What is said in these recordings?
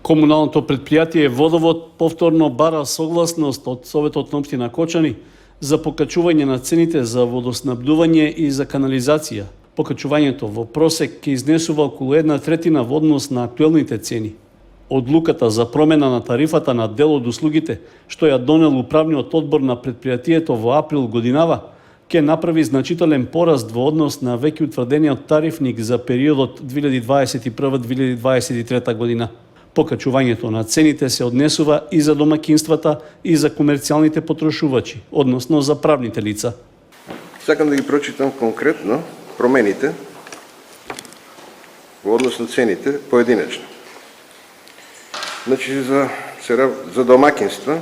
Комуналното предпријатие Водовод повторно бара согласност од Советот на општина Кочани за покачување на цените за водоснабдување и за канализација. Покачувањето во просек ќе изнесува околу 1/3 во однос на актуелните цени. Одлуката за промена на тарифата на дел од услугите, што ја донел управниот одбор на предпријатието во април годинава, ќе направи значителен пораст во однос на веќе утврдениот тарифник за периодот 2021-2023 година. Покачувањето на цените се однесува и за домакинствата и за комерцијалните потрошувачи, односно за правните лица. Сакам да ги прочитам конкретно промените во однос на цените поединечно. Значи за домакинства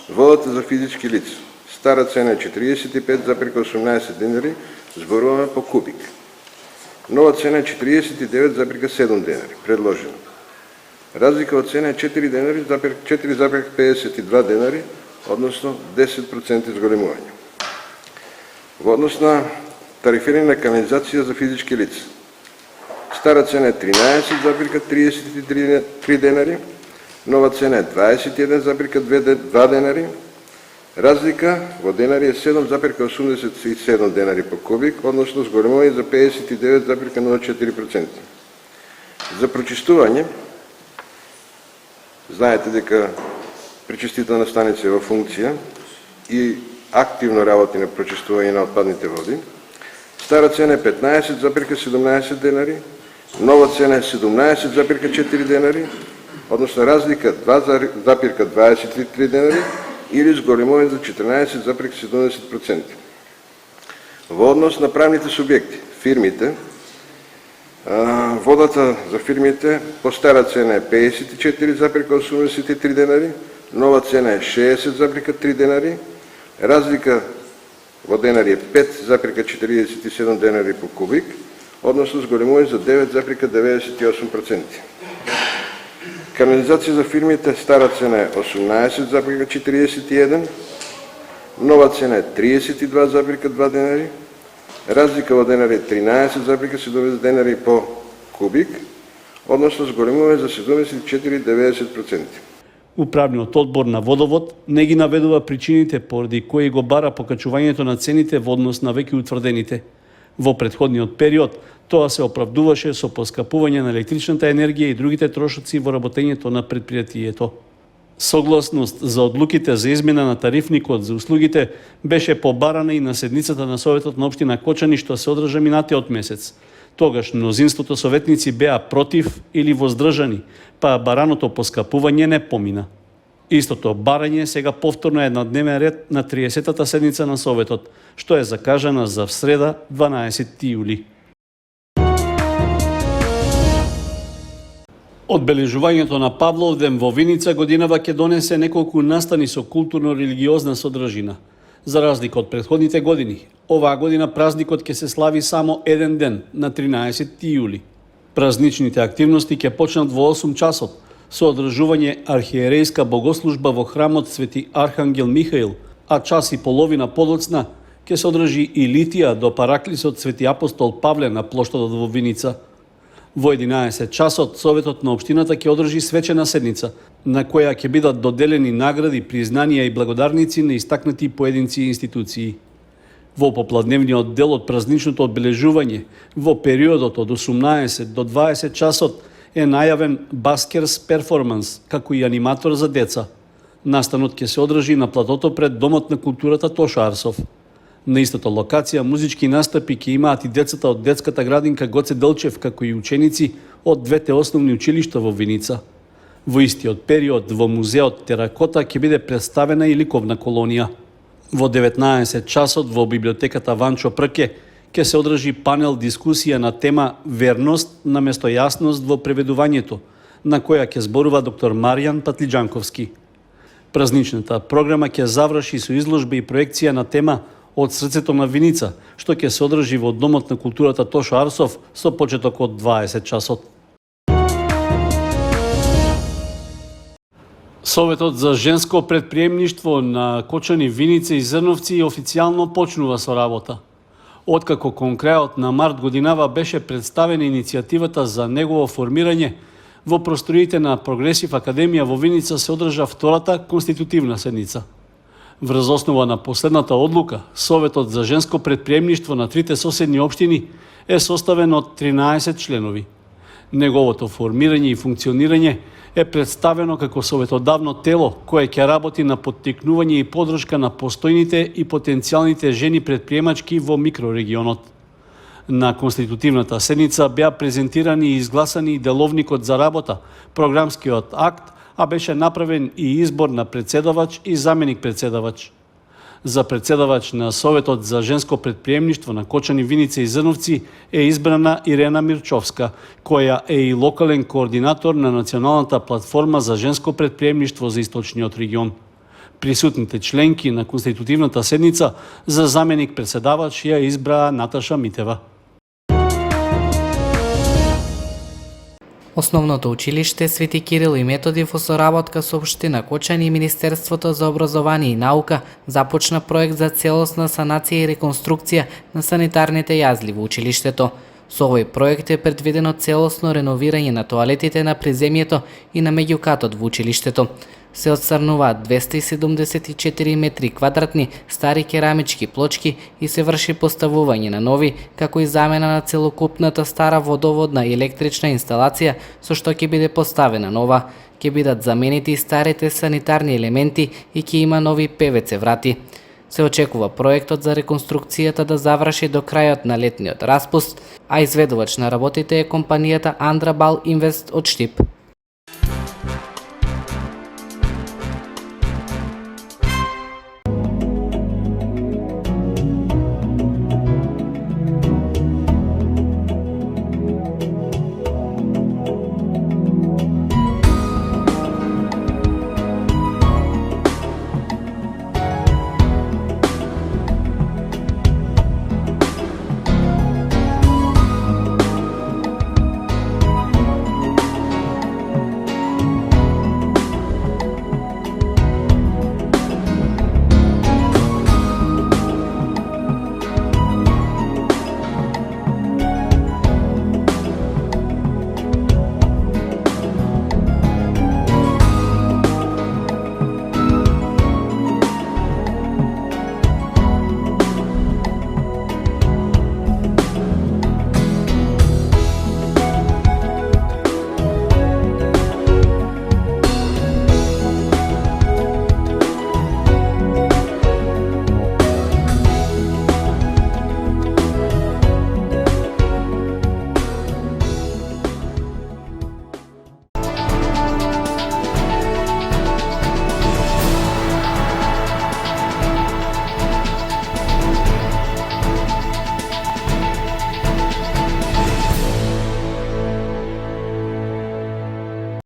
водата за физички лица стара цена е 45,18 денари, зборуваме по кубик. Нова цена е 49,7 денари, предложена. Разлика од цена е 4,52 денари, односно 10% изголемување. Во однос на тарифирање на канализација за физички лица. Стара цена е 13,33 денари, нова цена е 21,2 денари, разлика во денари е 7,87 денари по кубик, односно зголемување за 59,04%. За прочистување, знаете дека пречистителна станица е во функција и активно работи на прочистување на отпадните води. Стара цена е 15,17 денари, нова цена е 17,4 денари, односно разлика 2,23 денари или зголемување за 14,70%. Во однос на правните субјекти, фирмите, водата за фирмите по стара цена е 54,83 денари, нова цена е 60,3 денари, разлика во денари е 5,47 денари по кубик, односно зголемување за 9,98%. Канализација за фирмите стара цена е 18,41, нова цена е 32,2 денари, разлика во денари е 13,70 денари по кубик, односно зголемување за 74,90%. Управниот одбор на Водовод не ги наведува причините поради кои го бара покачувањето на цените во однос на веќе утврдените. Во претходниот период тоа се оправдуваше со поскапување на електричната енергија и другите трошоци во работењето на предпријатието. Согласност за одлуките за измена на тарифникот за услугите беше побарана и на седницата на Советот на општина Кочани што се одржа минатиот месец. Тогаш мнозинството советници беа против или воздржани, па бараното поскапување не помина. Истото барање сега повторно е на дневен ред на 30-та седница на Советот, што е закажана за среда 12 јули. Одбележувањето на Павловден во Виница годинава ќе донесе неколку настани со културно-религиозна содржина. За разлика од претходните години, оваа година празникот ќе се слави само еден ден, на 13 јули. Празничните активности ќе почнат во 8 часот, со одржување архиерејска богослужба во храмот Свети Архангел Михаил, а час и половина подоцна ќе се одржи и литија до параклисот Свети Апостол Павле на плоштадот во Виница. Во 11 часот Советот на општината ќе одржи свечена седница, на која ќе бидат доделени награди, признанија и благодарници на истакнати поединци и институции. Во попладневниот дел од празничното одбележување, во периодот од 18 до 20 часот е најавен баскерс перформанс, како и аниматор за деца. Настанот ќе се одржи на платото пред Домот на културата Тоша Арсов. На истата локација музички настапи ќе имаат и децата од детската градинка Гоце Делчев, како и ученици од двете основни училишта во Виница. Во истиот период во музеот Теракота ќе биде представена и ликовна колонија. Во 19 часот во библиотеката Ванчо Прке ќе се одржи панел дискусија на тема Верност наместо јасност во преведувањето, на која ќе зборува доктор Маријан Патлиџанковски. Празничната програма ќе заврши со изложба и проекција на тема Од срцето на Виница, што ќе се одржи во Домот на културата Тошо Арсов со почеток од 20 часот. Советот за женско предприемништво на Кочани, Виница и Зрновци официјално почнува со работа. Откако кон крајот на март годинава беше представена иницијативата за негово формирање, Во просториите на Прогресив Академија во Виница се одржа втората конститутивна седница. Врз основа на последната одлука, Советот за женско предприемништво на трите соседни општини е составен од 13 членови. Неговото формирање и функционирање е представено како советодавно тело кое ќе работи на поттикнување и подршка на постојните и потенцијалните жени предприемачки во микрорегионот. На конститутивната седница беа презентирани и изгласани деловникот за работа, програмскиот акт, а беше направен и избор на председавач и заменик председавач. За председавач на Советот за женско предприемништво на Кочани, Виница и Зрновци е избрана Ирена Мирчовска, која е и локален координатор на Националната платформа за женско предприемништво за Источниот регион. Присутните членки на конститутивната седница за заменик председавач ја избраа Наташа Митева. Основното училиште Свети Кирил и Методи во соработка со Општина Кочани и Министерството за образование и наука започна проект за целосна санација и реконструкција на санитарните јазли во училиштето. Со овој проект е предвидено целосно реновирање на тоалетите на приземјето и на меѓукатот во училиштето. Се отстрануваат 274 метри квадратни стари керамички плочки и се врши поставување на нови, како и замена на целокупната стара водоводна и електрична инсталација, со што ќе биде поставена нова. Ќе бидат заменети и старите санитарни елементи и ќе има нови ПВЦ врати. Се очекува проектот за реконструкцијата да заврши до крајот на летниот распуст, а изведувач на работите е компанијата Андрабал Инвест од Штип.